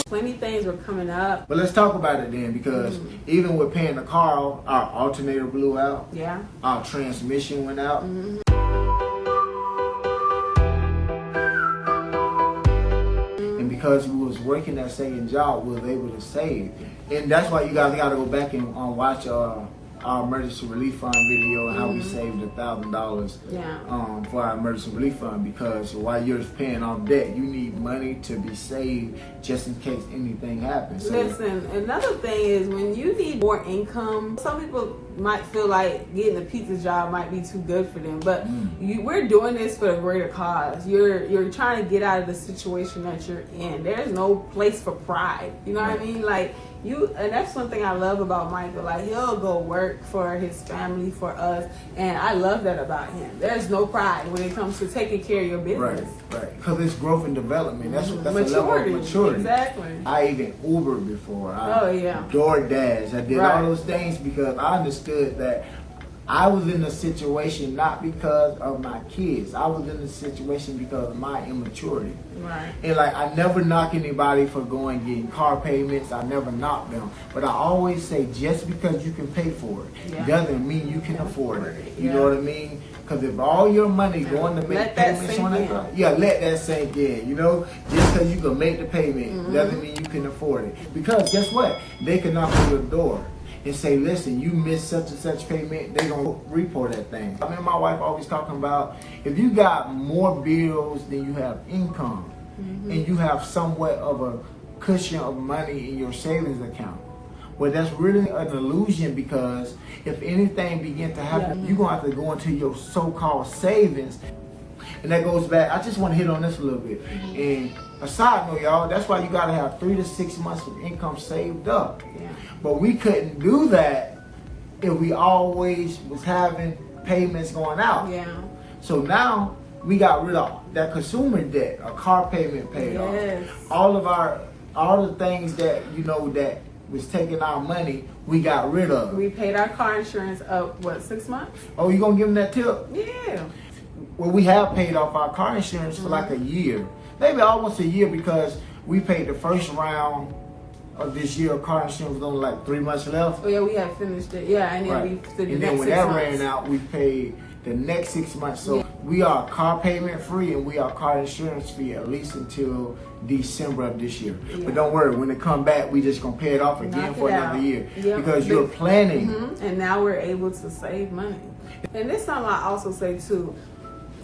Plenty things were coming up. But let's talk about it then, because even with paying the car off, our alternator blew out. Yeah. Our transmission went out. And because we was working that second job, we was able to save. And that's why you guys got to go back and watch our emergency relief fund video and how we saved $1,000 for our emergency relief fund, because while you're paying off debt, you need money to be saved just in case anything happens. So, listen, another thing is when you need more income, some people might feel like getting a pizza job might be too good for them, but we're doing this for a greater cause. You're trying to get out of the situation that you're in. There's no place for pride. You know what I mean? Like, and that's one thing I love about Michael. Like, he'll go work for his family, for us, and I love that about him. There's no pride when it comes to taking care of your business. Right. Because it's growth and development. That's a level of maturity. Exactly. I even Ubered before. I DoorDash. I did all those things because I understood that I was in a situation not because of my kids. I was in a situation because of my immaturity. Right. And like, I never knock anybody for going getting car payments. I never knock them. But I always say, just because you can pay for it doesn't mean you can afford it. You know what I mean? Because if all your money going to make payments on that car, let that sink in. You know, just because you can make the payment doesn't mean you can afford it. Because guess what? They can knock on your door and say, listen, you missed such and such payment, they're going to report that thing. I mean, my wife always talking about, if you got more bills than you have income, and you have somewhat of a cushion of money in your savings account, well, that's really an illusion, because if anything begin to happen, you're going to have to go into your so-called savings. And that goes back, I just want to hit on this a little bit. And a side note, y'all, that's why you got to have 3 to 6 months of income saved up. But we couldn't do that if we always was having payments going out. So now we got rid of that consumer debt, a car payment paid off. All the things that, you know, that was taking our money, we got rid of. We paid our car insurance up, 6 months? Oh, you gonna give them that tip? Yeah. Well, we have paid off our car insurance for like a year. Maybe almost a year, because we paid the first round of this year. Car insurance was only like 3 months left. Oh yeah, we had finished it. Yeah, and then we did the and next then when 6 that months. ran out, we paid the next 6 months. So we are car payment free, and we are car insurance free at least until December of this year. But don't worry, when it come back, we just gonna pay it off again for another year, because you're planning. And now we're able to save money. And this time I also say too,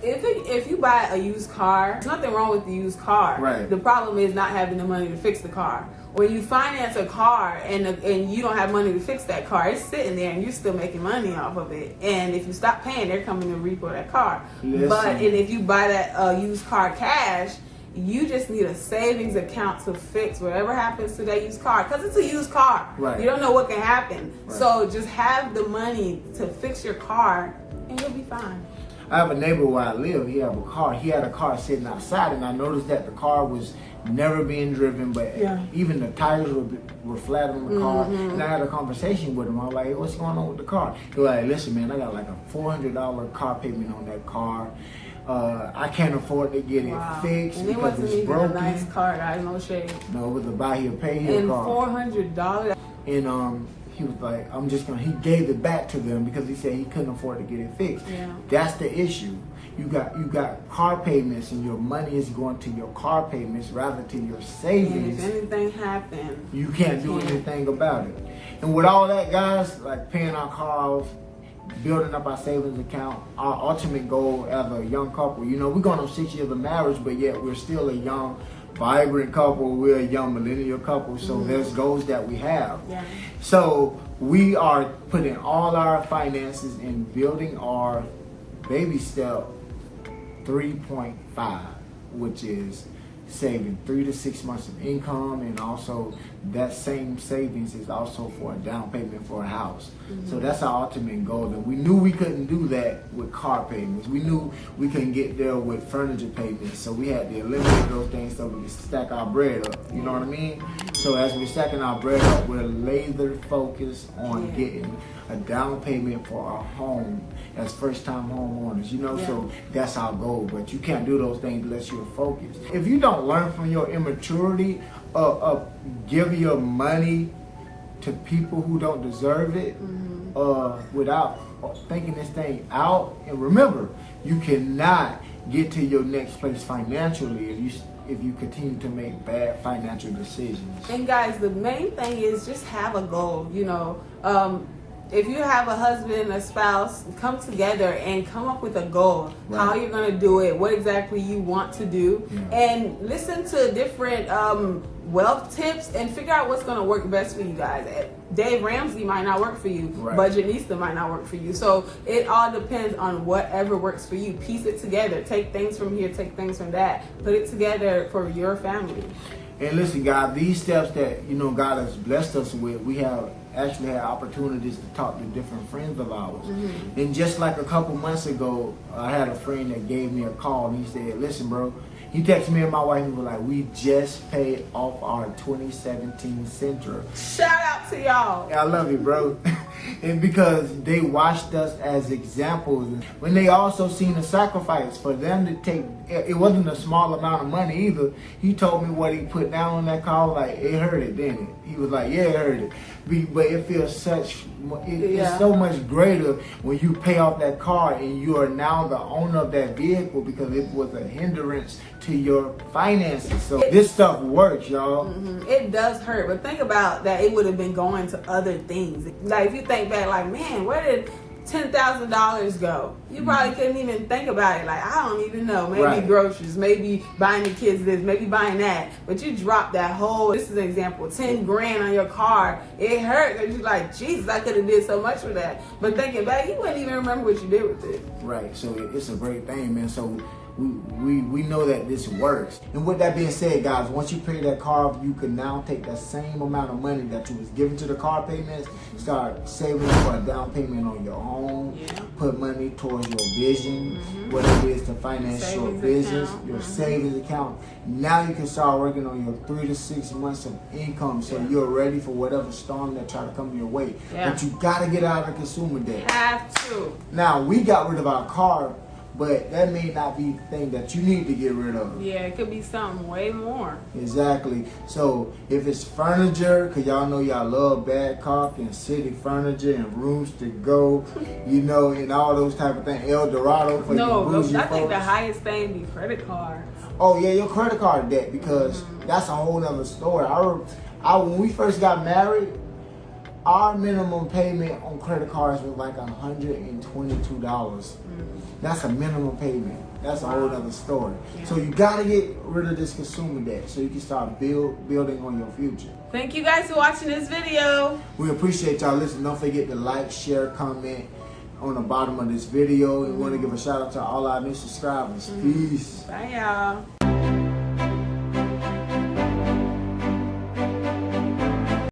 if you buy a used car, there's nothing wrong with the used car. Right. The problem is not having the money to fix the car. When you finance a car and you don't have money to fix that car, it's sitting there and you're still making money off of it. And if you stop paying, they're coming to repo that car. And if you buy that used car cash, you just need a savings account to fix whatever happens to that used car, because it's a used car. Right. You don't know what can happen. Right. So just have the money to fix your car and you'll be fine. I have a neighbor where I live. He had a car sitting outside, and I noticed that the car was never being driven, but even the tires were flat on the car. And I had a conversation with him. I was like, hey, what's going on with the car? He was like, listen, man, I got like a $400 car payment on that car. I can't afford to get it fixed and because it's even broken. A nice car, guys, no shade. No, it was a buy here, pay here car. And $400. And he was like, he gave it back to them because he said he couldn't afford to get it fixed. That's the issue. You got car payments, and your money is going to your car payments rather to your savings. And if anything happens, you can't do anything about it. And with all that, guys, like paying our car off, building up our savings account, our ultimate goal as a young couple, you know, we're going on 6 years of marriage, but yet we're still a young, vibrant couple. We're a young millennial couple, so there's goals that we have. So we are putting all our finances in building our baby step 3.5, which is saving 3 to 6 months of income, and also that same savings is also for a down payment for a house. So that's our ultimate goal, and we knew we couldn't do that with car payments. We knew we couldn't get there with furniture payments, so we had to eliminate those things so we could stack our bread up. You know what I mean? So as we're stacking our bread up, we're laser focused on getting a down payment for our home as first-time homeowners. You know, so that's our goal. But you can't do those things unless you're focused. If you don't learn from your immaturity of giving your money to people who don't deserve it, without thinking this thing out, and remember, you cannot get to your next place financially if you continue to make bad financial decisions. And guys, the main thing is just have a goal. You know, if you have a husband, a spouse, come together and come up with a goal. Right. How you're going to do it, what exactly you want to do, and listen to different wealth tips and figure out what's going to work best for you guys. Dave Ramsey might not work for you. Right. Budgetnista might not work for you. So it all depends on whatever works for you. Piece it together. Take things from here, take things from that. Put it together for your family. And listen, guys, these steps that, you know, God has blessed us with, we have actually had opportunities to talk to different friends of ours. And just like a couple months ago, I had a friend that gave me a call and he said, listen, bro, he texted me and my wife and was like, we just paid off our 2017 Sentra. Shout out to y'all. I love you, bro. And because they watched us as examples. When they also seen the sacrifice for them to take, it wasn't a small amount of money either. He told me what he put down on that car, like, it hurt it, didn't it? He was like, yeah, it hurt it. But it feels it's so much greater when you pay off that car and you are now the owner of that vehicle because it was a hindrance to your finances. So this stuff works, y'all. It does hurt, but think about that. It would have been going to other things. Like if you think back, like, man, where did $10,000 go? You probably couldn't even think about it. Like, I don't even know. Maybe groceries, maybe buying the kids this, maybe buying that. But you dropped that whole, this is an example, 10 grand on your car. It hurt because you're like, Jesus, I could have did so much for that. But thinking back, you wouldn't even remember what you did with it. Right. So it's a great thing, man. So we know that this works. And with that being said, guys, once you pay that car off, you can now take that same amount of money that you was giving to the car payments, start saving for a down payment on your home, put money towards your vision, whether it is to finance your business, your savings account. Now you can start working on your 3 to 6 months of income so you're ready for whatever storm that try to come your way. But you got to get out of consumer debt. Have to. Now, we got rid of our car, but that may not be the thing that you need to get rid of. Yeah, it could be something way more. Exactly. So if it's furniture, because y'all know y'all love Badcock and city furniture and rooms to go, you know, and all those type of things. El Dorado for your bougie I think folks. the highest thing be credit cards. Oh yeah, your credit card debt, because that's a whole nother story. I when we first got married, our minimum payment on credit cards was like $122. That's a minimum payment. That's a whole other story. So you got to get rid of this consumer debt so you can start building on your future. Thank you guys for watching this video. We appreciate y'all listening. Don't forget to like, share, comment on the bottom of this video. We want to give a shout out to all our new subscribers. Peace. Bye, y'all.